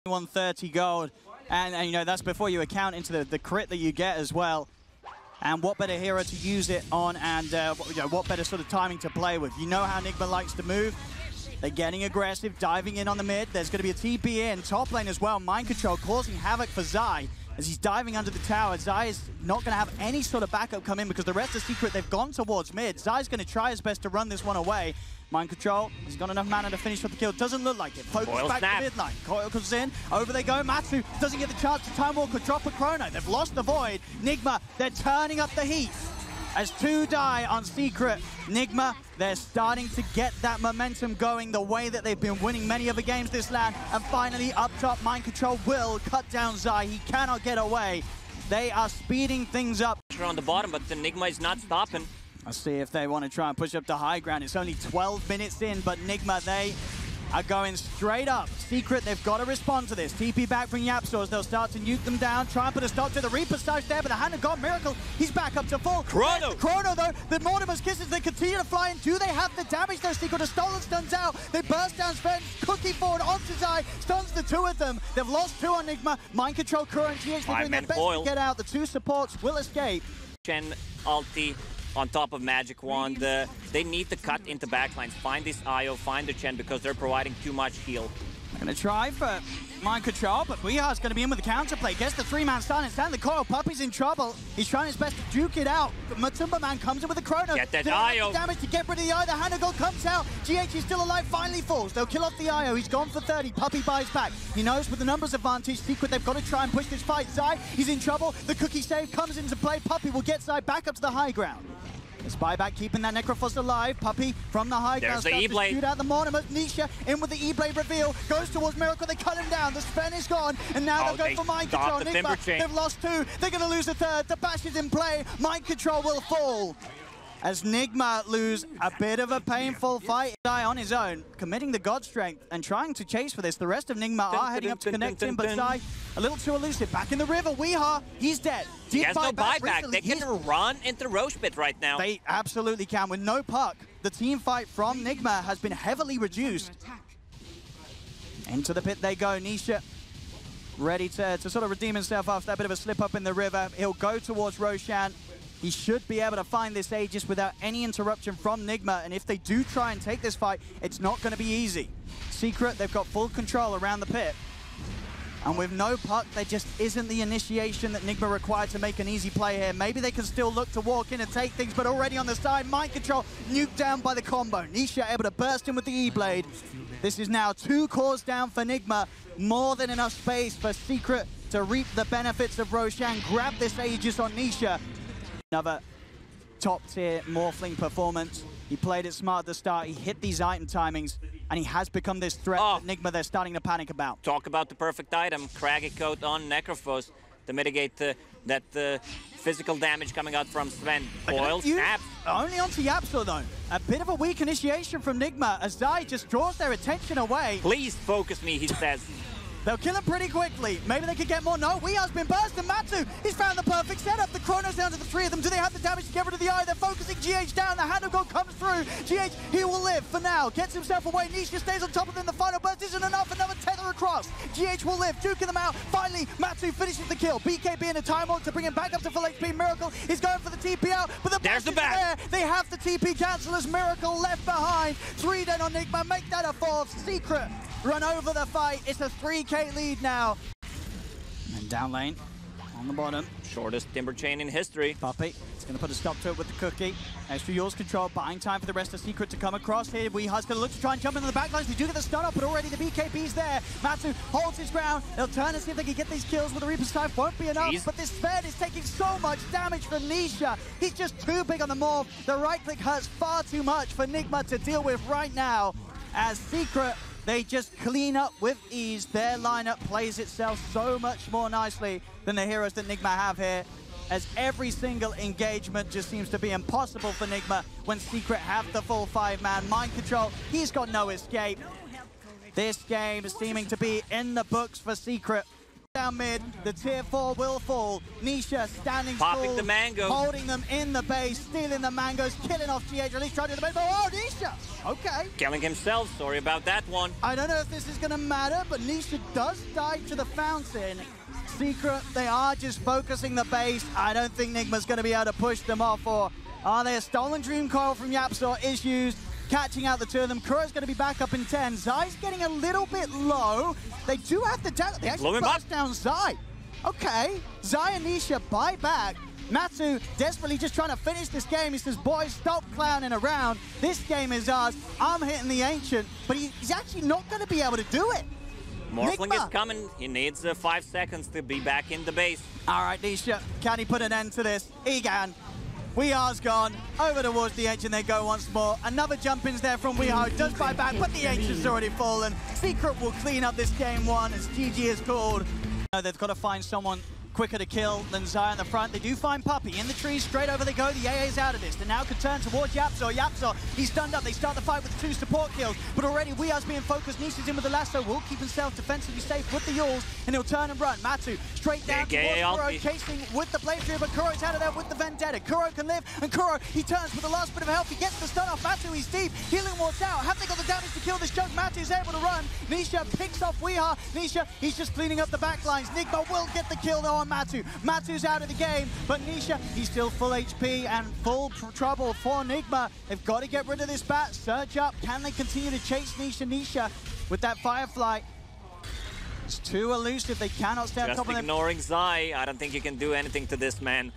130 gold, and you know that's before you account into the crit that you get as well. And what better hero to use it on, and you know, what better sort of timing to play with. You know how Nigma likes to move. They're getting aggressive, diving in on the mid. There's going to be a TP in top lane as well. Mind control causing havoc for Zai as he's diving under the tower. Zai is not going to have any sort of backup come in because the rest of Secret, they've gone towards mid. Zai's going to try his best to run this one away. Mind control, he's got enough mana to finish with the kill. Doesn't look like it. Focus back to mid line. Coil comes in. Over they go. Matsu doesn't get the chance to Time Walker, drop a Chrono. They've lost the Void. Nigma, they're turning up the heat. As two die on Secret, Nigma, they're starting to get that momentum going the way that they've been winning many other games this land. And finally, up top, Mind Control will cut down Zai. He cannot get away. They are speeding things up. On the bottom, but the Nigma is not stopping. I'll see if they want to try and push up to high ground. It's only 12 minutes in, but Nigma, they are going straight up. Secret, they've got to respond to this. TP back from Yapstores. They'll start to nuke them down. Try and put a stop to the Reaper Stage there, but the Hand of God Miracle, he's back up to full. Chrono! Chrono, though, the Mortimer's Kisses, they continue to fly in. Do they have the damage, though? Secret, a stolen stuns out. They burst down Sven, Cookie forward onto Zai, stuns the two of them. They've lost two on Nigma. Mind Control, Kuro, and GH, they're doing their best to get out. The two supports will escape. Chen ulti on top of Magic Wand. They need to cut into backlines. Find this IO, find the Chen, because they're providing too much heal. They're going to try for Mind Control, but Weehar's going to be in with the counterplay. Gets the three-man stun and stand the coil. Puppy's in trouble. He's trying his best to duke it out. Matumba Man comes in with the Chrono. Get that IO. Damage to get rid of the IO. The Hand of God comes out. GH is still alive, finally falls. They'll kill off the IO. He's gone for 30. Puppy buys back. He knows with the numbers advantage, Secret, they've got to try and push this fight. Zai, he's in trouble. The cookie save comes into play. Puppy will get Zai back up to the high ground. The Spyback keeping that Necrophos alive. Puppy from the high ground starts to shoot out the Mortimer. Nisha in with the E-Blade reveal. Goes towards Miracle. They cut him down. The Sven is gone. And now they'll go for Mind Control. Nigma, they've lost two. They're going to lose a third. The Bash is in play. Mind Control will fall. As Nigma lose a bit of a painful fight. Zai on his own, committing the God Strength and trying to chase for this. The rest of Nigma are heading up to connect him, but Zai a little too elusive. Back in the river, Weehar, he's dead. He has no buyback. They can run into Roche Pit right now. They absolutely can. With no puck, the team fight from Nigma has been heavily reduced. Into the pit they go. Nisha ready to sort of redeem himself after that bit of a slip up in the river. He'll go towards Roshan. He should be able to find this Aegis without any interruption from Nigma, and if they do try and take this fight, it's not going to be easy. Secret, they've got full control around the pit. And with no puck, there just isn't the initiation that Nigma required to make an easy play here. Maybe they can still look to walk in and take things, but already on the side, Mind Control nuked down by the combo. Nisha able to burst in with the E-Blade. This is now 2 cores down for Nigma. More than enough space for Secret to reap the benefits of Roshan. Grab this Aegis on Nisha. Another top-tier Morphling performance. He played it smart at the start. He hit these item timings, and he has become this threat that Nigma they're starting to panic about. Talk about the perfect item. Craggy Coat on Necrophos to mitigate that physical damage coming out from Sven. Coil snaps. Only onto Yapsor, though. A bit of a weak initiation from Nigma as Zai just draws their attention away. Please focus me, he says. They'll kill him pretty quickly. Maybe they could get more. No, Weehar's been bursted. Matsu, he's found the perfect setup. The Chrono's down to the 3 of them. Do they have the damage to get rid of the eye? They're focusing GH down. The Hand of God comes through. GH, he will live for now. Gets himself away. Nisha stays on top of them. The final burst isn't enough. Another tether across. GH will live, duking them out. Finally, Matsu finishes the kill. BKB in a time walk to bring him back up to full HP. Miracle is going for the TP out, but the there's the back. There. They have the TP cancel as Miracle left behind. 3 dead on Nigma. Make that a 4th. Secret run over the fight. It's a 3K lead now. And down lane, on the bottom. Shortest Timber Chain in history. Puppy is going to put a stop to it with the cookie. Extra Yours control, buying time for the rest of Secret to come across here. Weehar's going to look to try and jump into the backlines. They do get the stun up, but already the BKB's there. Matsu holds his ground. They'll turn and see if they can get these kills with the Reaper's Scythe. Won't be enough, but this Sven is taking so much damage from Nisha. He's just too big on the morph. The right click hurts far too much for Nigma to deal with right now. As Secret, they just clean up with ease. Their lineup plays itself so much more nicely than the heroes that Nigma have here, as every single engagement just seems to be impossible for Nigma when Secret have the full 5-man. Mind Control, he's got no escape. This game is seeming to be in the books for Secret. down mid, the tier 4 will fall. Nisha standing Popping tall, the mango. holding them in the base, stealing the mangoes, killing off GH, at least trying to the base. Oh, Nisha! Okay. Killing himself, sorry about that one. I don't know if this is going to matter, but Nisha does die to the fountain. Secret, they are just focusing the base. I don't think Nigma's going to be able to push them off, or are they? A stolen Dream Coil from Yapzor is used, catching out the two of them. Kuro's going to be back up in 10. Zai's getting a little bit low. They do have the dash. They actually burst down Zai. Okay, Zai and Nisha buy back. Matsu desperately just trying to finish this game. He says, boys, stop clowning around. This game is ours. I'm hitting the Ancient, but he's actually not going to be able to do it. Morphling Nigma is coming. He needs 5 seconds to be back in the base. All right, Nisha, can he put an end to this? He can. Weehar's gone. Over towards the Ancient they go once more. Another jump in's there from Weehar. Does buy back, but the Ancient's already fallen. Secret will clean up this game one as GG is called. They've got to find someone quicker to kill than Zai in the front. They do find Puppey in the trees. Straight over they go. The AA's out of this. They now can turn towards Yapzor. Yapzor, he's stunned up. They start the fight with 2 support kills. But already Weehar's being focused. Nisha's in with the lasso. Will keep himself defensively safe with the Yules. And he'll turn and run. Matsu straight down towards Kuro, chasing with the blade through. But Kuro's out of there with the Vendetta. Kuro can live. And Kuro, he turns with the last bit of health. He gets the stun off Matsu. He's deep. Healing Ward's out. Have they got the damage to kill this chunk? Matsu's able to run. Nisha picks off Weehar. Nisha, he's just cleaning up the back lines. Nigma will get the kill though on Matsu. Matsu's out of the game, but Nisha, he's still full HP and full trouble for Nigma. They've got to get rid of this bat. Surge up. Can they continue to chase Nisha? Nisha with that Firefly. It's too elusive. They cannot stay on top of them. Just ignoring Zai. I don't think you can do anything to this man.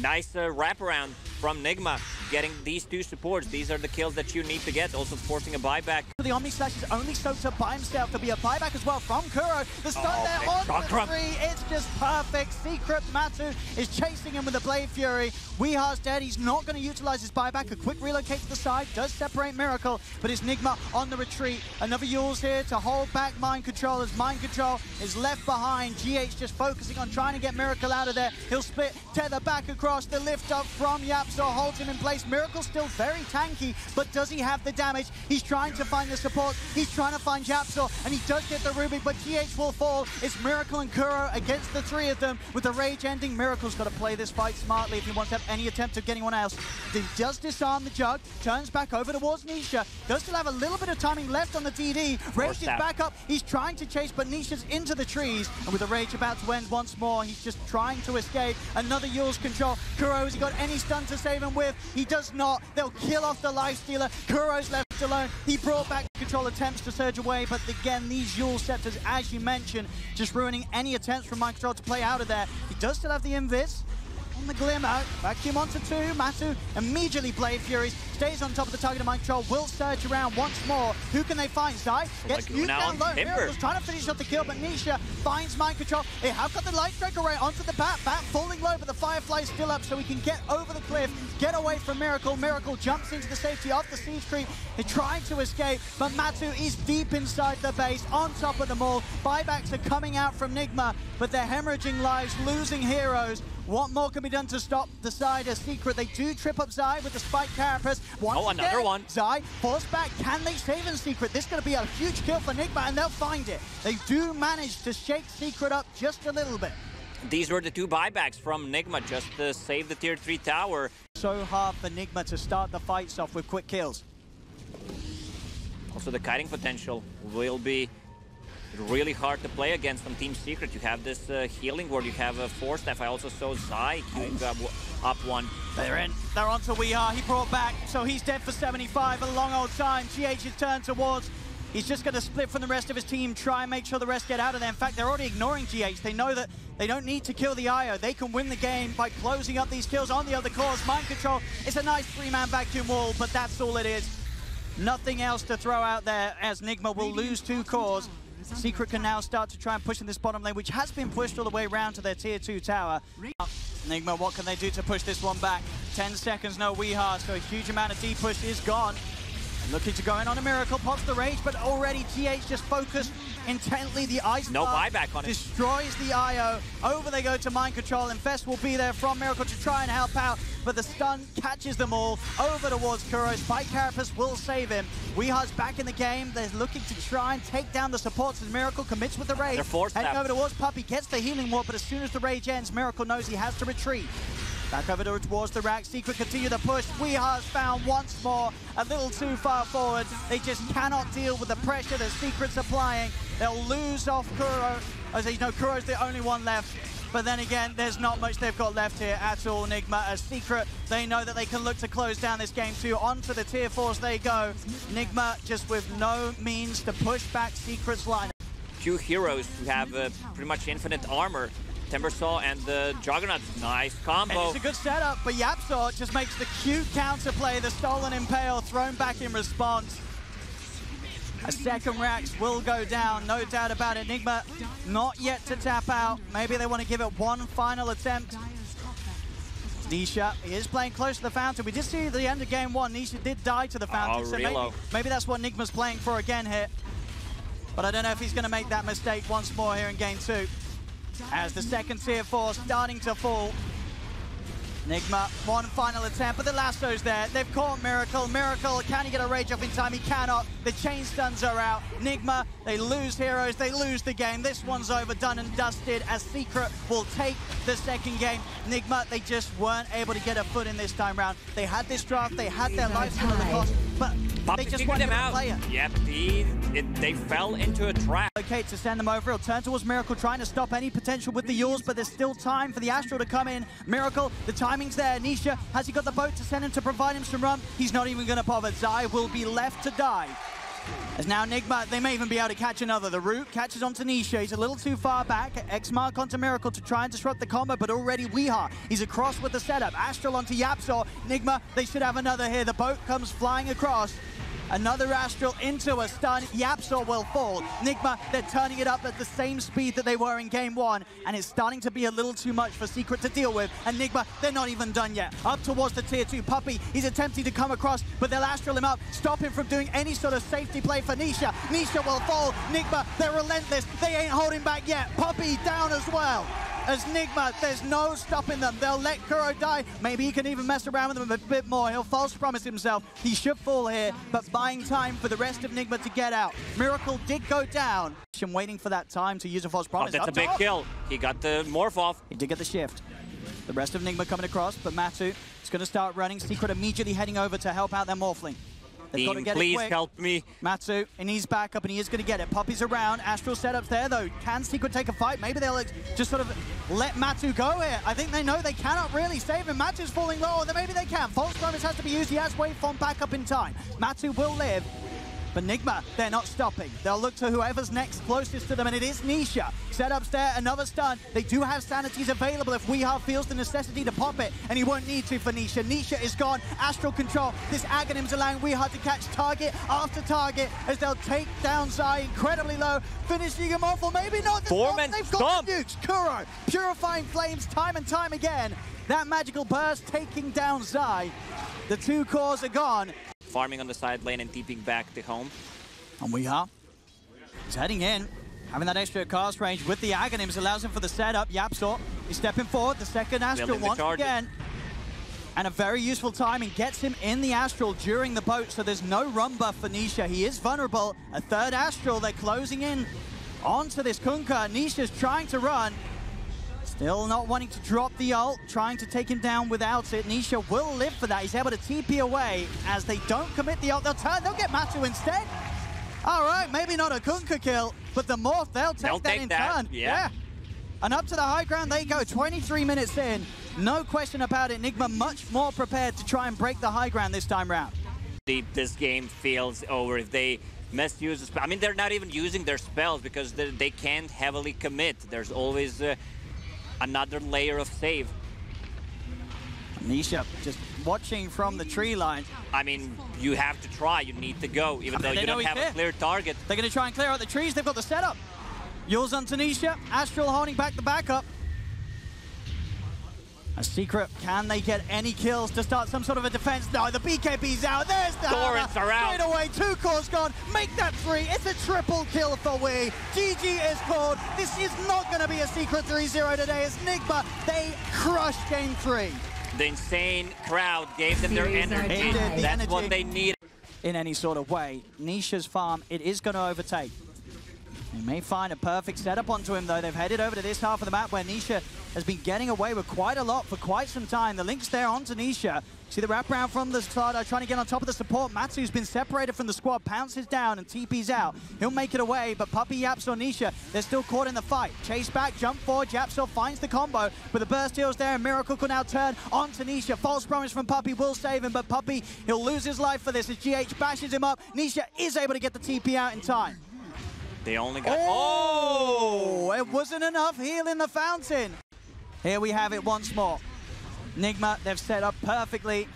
Nice wraparound from Nigma, getting these 2 supports. These are the kills that you need to get, also forcing a buyback. The Omni Slash is only soaked up by himself. There'll be a buyback as well from Kuro. The stun there on the 3. It's just perfect. Secret Matsu is chasing him with the Blade Fury. Weehar's dead. He's not going to utilize his buyback. A quick relocate to the side does separate Miracle, but it's Nigma on the retreat. Another Yules here to hold back Mind Control as Mind Control is left behind. GH just focusing on trying to get Miracle out of there. He'll split, tether back across. The lift up from Yapzor holds him in place. Miracle still very tanky, but does he have the damage? He's trying to find the support. He's trying to find Yapzor, and he does get the Ruby, but GH will fall. It's Miracle and Kuro against the 3 of them. With the rage ending, Miracle's got to play this fight smartly if he wants to have any attempt of getting one else. He does disarm the Jug, turns back over towards Nisha. Does still have a little bit of timing left on the DD. Rage is back up. He's trying to chase, but Nisha's into the trees. And with the Rage about to end once more, he's just trying to escape. Another Yules control. Kuro, has he got any stun to save him with? He does not. They'll kill off the Lifestealer. Kuro's left alone. He brought back control, attempts to surge away, but again, these Yules Scepters, as you mentioned, just ruining any attempts from Mind Control to play out of there. He does still have the Invis on the Glimmer. Vacuum onto 2. Matsu immediately Blade Furies. Stays on top of the target of Mind Control. Will surge around once more. Who can they find? Zai gets nuked down low. Miracle's trying to finish off the kill, but Nisha finds Mind Control. They have got the Light Strike array onto the bat. Bat falling low, but the Firefly's still up, so he can get over the cliff, get away from Miracle. Miracle jumps into the safety of the Siege Creep. They're trying to escape, but Matsu is deep inside the base, on top of them all. Buybacks are coming out from Nigma, but they're hemorrhaging lives, losing heroes. What more can be done to stop the side of Secret? They do trip up Zai with the Spike Carapace. Another one. Zai forced back. Can they save in Secret? This is going to be a huge kill for Nigma, and they'll find it. They do manage to shake Secret up just a little bit. These were the 2 buybacks from Nigma just to save the tier 3 tower. So hard for Nigma to start the fights off with quick kills. Also, the kiting potential will be really hard to play against from Team Secret. You have this healing ward, you have a Force Staff. I also saw Zai queuing up 1. They're in. They're onto Weehar. He brought back, so he's dead for 75. A long old time. GH is turned towards. He's just going to split from the rest of his team, try and make sure the rest get out of there. In fact, they're already ignoring GH. They know that they don't need to kill the IO. They can win the game by closing up these kills on the other cores. Mind Control, it's a nice 3-man vacuum wall, but that's all it is. Nothing else to throw out there as Nigma will lose 2 cores. Secret can now start to try and push in this bottom lane, which has been pushed all the way around to their tier 2 tower. Nigma, what can they do to push this one back? 10 seconds, no Weehar, so a huge amount of D-push is gone. And looking to go in on a Miracle, pops the Rage, but already GH just focused intently. The ice no bar buyback on it. destroys the IO. Over they go to mind control. Infest will be there from Miracle to try and help out, but the stun catches them all. Over towards Kuro. Spike Carapace will save him. Weehar's back in the game. They're looking to try and take down the supports as Miracle commits with the Rage. They're forced heading out. over towards Puppey, gets the healing ward, but as soon as the Rage ends, Miracle knows he has to retreat. Back over towards the rack. Secret continue the push. Weehar's found once more a little too far forward. They just cannot deal with the pressure that Secret's applying. They'll lose off Kuro. As you know, Kuro's the only one left. But then again, there's not much they've got left here at all. Nigma, as Secret, they know that they can look to close down this game too. Onto the tier 4s they go. Nigma just with no means to push back Secret's line. Two heroes who have pretty much infinite armor. Timbersaw and the Juggernaut. Nice combo. And it's a good setup, but Yapsaw just makes the cute counterplay. The stolen Impale thrown back in response. A second Rax will go down, no doubt about it. Nigma not yet to tap out. Maybe they want to give it one final attempt. Nisha, he is playing close to the fountain. We did see at the end of game 1, Nisha did die to the fountain. Oh, so maybe that's what Nigma's playing for again here. But I don't know if he's going to make that mistake once more here in game 2. As the second tier 4 starting to fall. Nigma, one final attempt, but the lasso's there. They've caught Miracle. Miracle, can he get a rage up in time? He cannot. The chain stuns are out. Nigma, they lose heroes, they lose the game. This one's over, done and dusted, as Secret will take the second game. Nigma, they just weren't able to get a foot in this time round. They had this draft, they had their life at the cost, but they just weren't able to play it. Yep, they fell into a trap. Okay, to send them over, he'll turn towards Miracle, trying to stop any potential with the Yules, but there's still time for the Astral to come in. Miracle, the timing's there. Nisha, has he got the boat to send him to provide him some run? He's not even going to bother. Zai will be left to die. As now Nigma, they may even be able to catch another. The root catches onto Nisha. He's a little too far back. X-Mark onto Miracle to try and disrupt the combo, but already Weehar. He's across with the setup. Astral onto Yapsaw. Nigma, they should have another here. The boat comes flying across. Another Astral into a stun. Yapsaw will fall. Nigma, they're turning it up at the same speed that they were in game 1, and it's starting to be a little too much for Secret to deal with. And Nigma, they're not even done yet. Up towards the tier 2. Puppey, he's attempting to come across, but they'll Astral him up, stop him from doing any sort of safety play for Nisha. Nisha will fall. Nigma, they're relentless. They ain't holding back yet. Puppey down as well. As Nigma, there's no stopping them. They'll let Kuro die. Maybe he can even mess around with them a bit more. He'll false promise himself. He should fall here, but buying time for the rest of Nigma to get out. Miracle did go down. I'm waiting for that time to use a false promise. Oh, that's a big kill. He got the morph off. He did get the shift. The rest of Nigma coming across, but Matu is going to start running. Secret immediately heading over to help out their Morphling. They've got to get please it quick. help me. Matsu, and he's back up, and he is going to get it. Puppey's around. Astral setups there, though. Can Secret take a fight? Maybe they'll just sort of let Matu go here. I think they know they cannot really save him. Matu's falling low, then maybe they can. False promise has to be used. He has waveform back up in time. Matu will live. But Nigma, they're not stopping. They'll look to whoever's next closest to them, and it is Nisha. Setups there, another stun. They do have sanities available if Weehar feels the necessity to pop it, and he won't need to for Nisha. Nisha is gone. Astral control. This Aghanim's allowing Weehar to catch target after target as they'll take down Zai incredibly low, finishing him off, or maybe not. They've got the nukes. Kuro, purifying flames time and time again. That magical burst taking down Zai. The 2 cores are gone. Farming on the side lane and TPing back to home. And Weehar is heading in. Having that extra cast range with the Aghanims allows him for the setup. Yapsaw is stepping forward. The second Astral once again. And a very useful timing gets him in the Astral during the boat, so there's no run buff for Nisha. He is vulnerable. A third Astral, they're closing in onto this Kunkka. Nisha's trying to run. Still not wanting to drop the ult, trying to take him down without it. Nisha will live for that. He's able to TP away as they don't commit the ult. They'll get Matu instead. All right, maybe not a Kunkka kill, but the morph, they'll take that in turn. Yeah. And up to the high ground they go, 23 minutes in. No question about it. Nigma much more prepared to try and break the high ground this time round. This game feels over if they misuse the spell. I mean, they're not even using their spells because they can't heavily commit. There's always another layer of save. Nisha just watching from the tree line. I mean, you have to try. You need to go, even though you don't have a clear target. They're going to try and clear out the trees. They've got the setup. Yules onto Nisha. Astral holding back the backup. A Secret, can they get any kills to start some sort of a defense? No, the BKB's out. There's the Torrents are out. Straight away, 2 cores gone. Make that 3. It's a triple kill for We. GG is called. This is not going to be a Secret 3-0 today. It's Nigma. They crushed game 3. The insane crowd gave them their energy. It did, the That's energy. what they need. In any sort of way, Nisha's farm, it is going to overtake. They may find a perfect setup onto him, though. They've headed over to this half of the map where Nisha has been getting away with quite a lot for quite some time. The link's there onto Nisha. See the wraparound from the start, trying to get on top of the support. Matsu's been separated from the squad, pounces down and TP's out. He'll make it away, but Puppey, Yapsor, Nisha, they're still caught in the fight. Chase back, jump forward, Yapsor finds the combo, but the burst heals there, and Miracle can now turn onto Nisha. False promise from Puppey will save him, but Puppey, he'll lose his life for this as GH bashes him up. Nisha is able to get the TP out in time. They only got... Oh! It wasn't enough heal in the fountain. Here we have it once more. Nigma, they've set up perfectly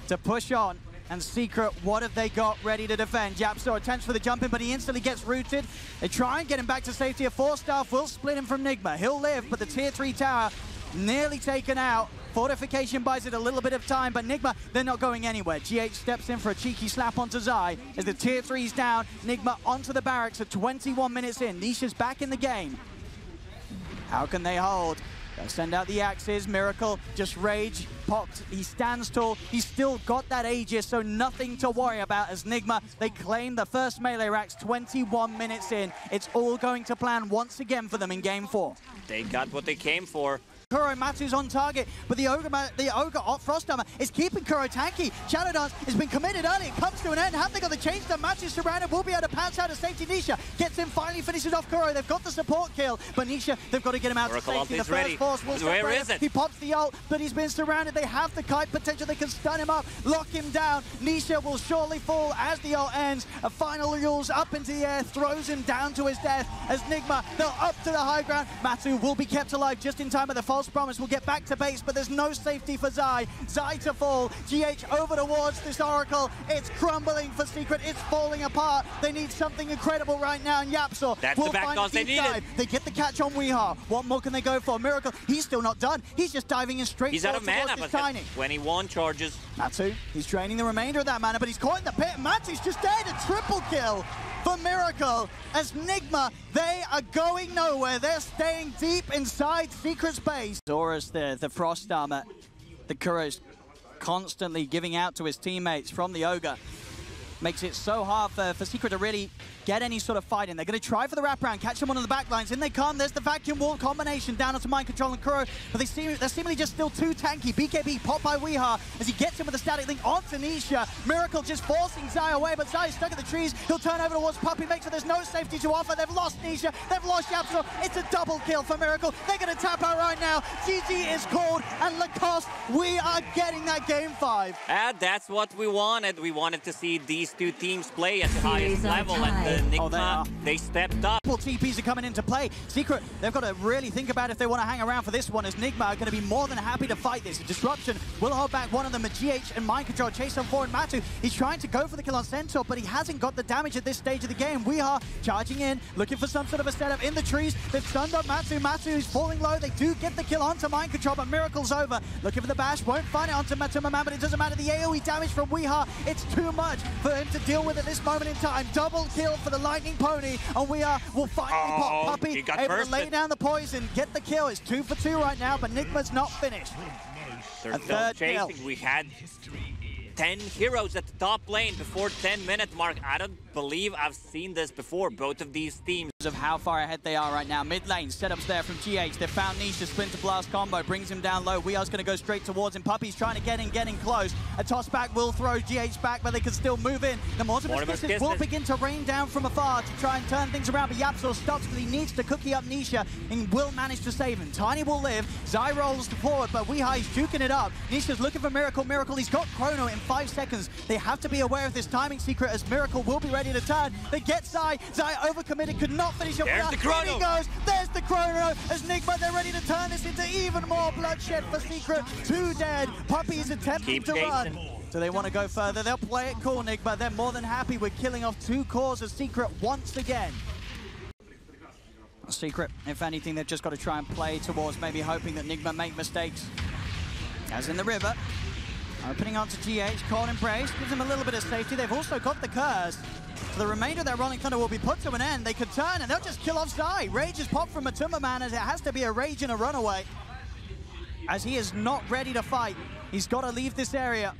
to push on. And Secret, what have they got ready to defend? Yapsor attempts for the jump in, but he instantly gets rooted. They try and get him back to safety. A 4-star will split him from Nigma. He'll live, but the tier 3 tower nearly taken out. Fortification buys it a little bit of time, but Nigma, they're not going anywhere. GH steps in for a cheeky slap onto Zai as the tier 3's down. Nigma onto the barracks at 21 minutes in. Nisha's back in the game. How can they hold? They'll send out the axes. Miracle just rage popped. He stands tall. He's still got that Aegis, so nothing to worry about as Nigma, they claim the first melee racks 21 minutes in. It's all going to plan once again for them in game 4. They got what they came for. Kuro Matsu's on target, but the Ogre Frost Armor is keeping Kuro tanky. Shadow Dance has been committed early. It comes to an end. Have they got the change? The Matsu's surrounded. Will be able to pounce out of safety. Nisha gets him, finally finishes off Kuro. They've got the support kill, but Nisha, they've got to get him out to safety. The first force will separate him. Where is it? He pops the ult, but he's been surrounded. They have the kite potential. They can stun him up, lock him down. Nisha will surely fall as the ult ends. A final rules up into the air, throws him down to his death as Nigma, they'll up to the high ground. Matsu will be kept alive just in time, but the false promise will get back to base, but there's no safety for Zai. Zai to fall. GH over towards this Oracle. It's crumbling for Secret. It's falling apart. They need something incredible right now, and Yapsor will find a deep dive. They get the catch on Weeha. What more can they go for? Miracle, he's still not done. He's just diving in straight. He's out of mana, but Tiny. 21 charges. Matsu, he's draining the remainder of that mana, but he's caught in the pit. Matsu's just dead. A triple kill for Miracle as Nigma, they are going nowhere. They're staying deep inside Secret's base. Dora's the Frost Armor. The Kuro's constantly giving out to his teammates from the Ogre. Makes it so hard for Secret to really get any sort of fight in. They're going to try for the wraparound, catch them on the back lines. In they come. There's the vacuum wall combination down onto Mind Control and Kuro, but they're seemingly just still too tanky. BKB popped by Weeha as he gets him with a static link onto Nisha. Miracle just forcing Zai away, but Zai is stuck in the trees. He'll turn over towards Puppey, makes sure there's no safety to offer. They've lost Nisha. They've lost Yapsor. It's a double kill for Miracle. They're going to tap out right now. GG is called, and Lacoste, we are getting that game 5. And that's what we wanted. We wanted to see these two teams play at the highest level, and the Nigma, they stepped up. TPs are coming into play. Secret, they've got to really think about if they want to hang around for this one, as Nigma are going to be more than happy to fight this. Disruption will hold back one of them, GH and Mind Control chase on forward. Matsu, he's trying to go for the kill on Centaur, but he hasn't got the damage at this stage of the game. We are charging in, looking for some sort of a setup in the trees. They've stunned up Matsu. Matsu is falling low. They do get the kill onto Mind Control, but Miracle's over. Looking for the bash, won't find it onto Matsumaman, but it doesn't matter. The AoE damage from Weeha, it's too much for him to deal with at this moment in time. Double kill for the Lightning Pony, and Weeha will finally pop Puppey, able to lay down the poison, get the kill. It's 2 for 2 right now, but Nigma's not finished. They're still chasing. We had 10 heroes at the top lane before 10-minute mark. I don't believe I've seen this before, both of these teams. Of how far ahead they are right now. Mid lane, setups there from GH. They've found Nisha, Splinter Blast combo, brings him down low. Weeha's going to go straight towards him. Puppey's trying to get in close. A toss back will throw GH back, but they can still move in. The Mortimer's Kisses will begin to rain down from afar to try and turn things around, but Yapsor stops because he needs to cookie up Nisha and will manage to save him. Tiny will live. Zai rolls forward, but Weeha is juking it up. Nisha's looking for Miracle. Miracle, he's got Chrono in 5 seconds. They have to be aware of this timing secret as Miracle will be ready to turn. They get Zai. Zai overcommitted, could not finish up. There's the Chrono. He goes. There's the Chrono as Nigma, they're ready to turn this into even more bloodshed for Secret. 2 dead. Puppey is attempting to run. Do they want to go further? They'll play it cool, Nigma. They're more than happy with killing off 2 cores of Secret once again. Secret, if anything, they've just got to try and play towards maybe hoping that Nigma make mistakes. As in the river. Opening onto GH, Cold Embrace, gives them a little bit of safety. They've also got the curse. So the remainder of their Rolling Thunder will be put to an end. They could turn and they'll just kill off Zai. Rage is popped from Matuma Man as it has to be a Rage and a runaway. As he is not ready to fight. He's got to leave this area.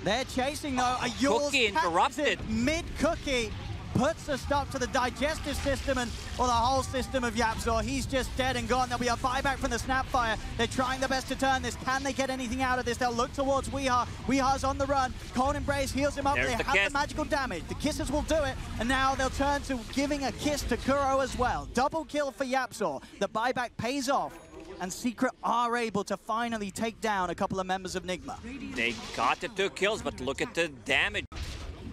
They're chasing though. A Yules Cookie interrupted. Mid-Cookie puts a stop to the digestive system and or the whole system of Yapzor. He's just dead and gone. There'll be a buyback from the Snapfire. They're trying their best to turn this. Can they get anything out of this? They'll look towards Weeha. Weeha's on the run. Cold Embrace heals him up. There's they have the magical damage. The kisses will do it. And now they'll turn to giving a kiss to Kuro as well. Double kill for Yapzor. The buyback pays off. And Secret are able to finally take down a couple of members of Nigma. They got the 2 kills, but look at the damage.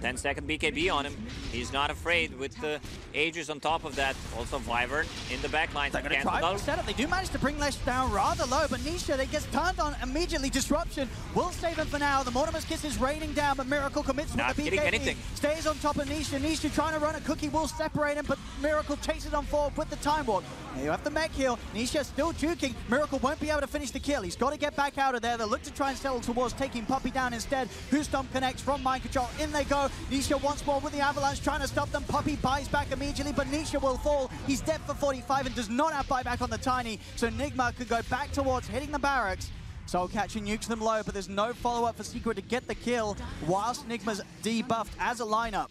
10-second BKB on him. He's not afraid with the Aegis on top of that. Also Wyvern in the backline. They're going to try to set up. They do manage to bring Lesh down rather low, but Nisha, they gets turned on immediately. Disruption will save him for now. The Mortimer's Kiss is raining down, but Miracle commits with the BKB. Stays on top of Nisha. Nisha trying to run a cookie will separate him, but Miracle chases on forward with the Time Walk. There you have the mech heal. Nisha still juking. Miracle won't be able to finish the kill. He's got to get back out of there. They'll look to try and settle towards taking Puppey down instead. Who Stomp connects from Mind Control. In they go. Nisha once more with the Avalanche trying to stop them. Puppey buys back immediately, but Nisha will fall. He's dead for 45 and does not have buyback on the Tiny. So Nigma could go back towards hitting the barracks. Soul Catcher nukes them low, but there's no follow-up for Secret to get the kill whilst Nigma's debuffed as a lineup.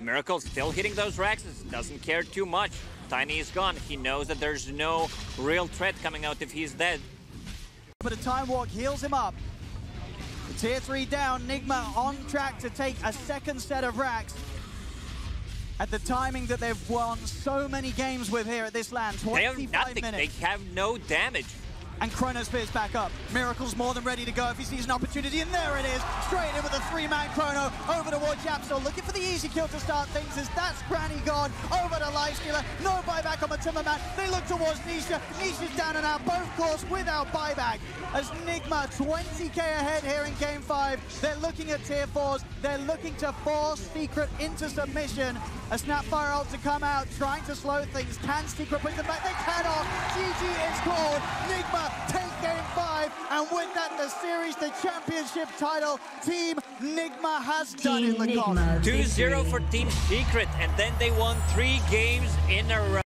Miracle still hitting those Raxes. Doesn't care too much. Tiny is gone. He knows that there's no real threat coming out if he's dead. But a Time Walk heals him up. The tier 3 down. Nigma on track to take a second set of racks. At the timing that they've won so many games with here at this land, 25 they have nothing. minutes. They have no damage. And Chronosphere's back up. Miracle's more than ready to go if he sees an opportunity, and there it is. Straight in with a 3-man Chrono over towards Yapzor, looking for the easy kill to start things as that's Granny gone. Over to Lifestealer, no buyback on Matuma Man. They look towards Nisha. Nisha's down and out, both course without buyback. As Nigma 20k ahead here in Game 5. They're looking at tier 4s. They're looking to force Secret into submission. A Snapfire ult to come out, trying to slow things. Can Secret bring them back? They cannot. GG is called. Nigma take Game 5, and with that, the series, the championship title, Team Nigma has done in the 2-0 for Team Secret, and then they won 3 games in a row.